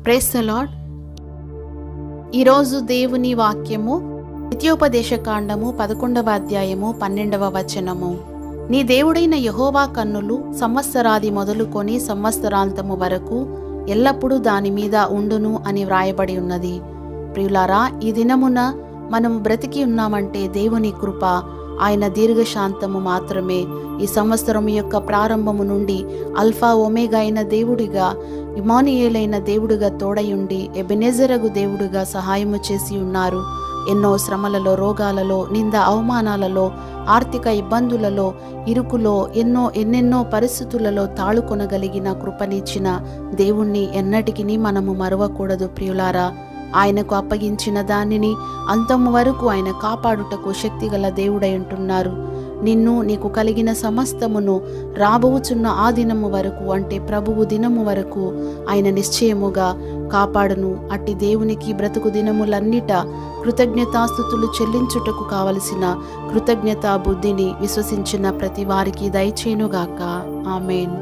Praise the lord. ఈరోజు దేవుని వాక్యము ద్వితీయోపదేశకాండము 11వ అధ్యాయము 12వ వచనము. నీ దేవుడైన యెహోవా కన్నులు సంవత్సరాది మొదలుకొని సంవత్సరాంతము వరకు ఎల్లప్పుడూ దాని మీద ఉండును అని వ్రాయబడి ఉన్నది. ప్రియులారా, ఈ దినమున మనము బ్రతికి ఉన్నామంటే దేవుని కృప, ఆయన దీర్ఘశాంతము మాత్రమే. ఈ సంవత్సరం యొక్క ప్రారంభము నుండి అల్ఫా ఒమేగా అయిన దేవుడిగా, ఇమానుయేలైన దేవుడిగా తోడయుండి ఎబెనెజరగు దేవుడిగా సహాయము చేసి ఉన్నారు. ఎన్నో శ్రమలలో, రోగాలలో, నింద అవమానాలలో, ఆర్థిక ఇబ్బందులలో, ఇరుకులో, ఎన్నెన్నో పరిస్థితులలో తాళుకొనగలిగిన కృపనిచ్చిన దేవుణ్ణి ఎన్నటికీ మనము మరవకూడదు. ప్రియులారా, ఆయనకు అప్పగించిన దానిని అంతము వరకు ఆయన కాపాడుటకు శక్తిగల దేవుడై ఉంటున్నారు. నిన్ను, నీకు కలిగిన సమస్తమును రాబోచున్న ఆ దినము వరకు, అంటే ప్రభువు దినము వరకు ఆయన నిశ్చయముగా కాపాడును. అట్టి దేవునికి బ్రతుకు దినములన్నిట కృతజ్ఞతాస్తుతులు చెల్లించుటకు కావలసిన కృతజ్ఞతా బుద్ధిని విశ్వసించిన ప్రతి వారికి దయచేయునుగాక. ఆమేన్.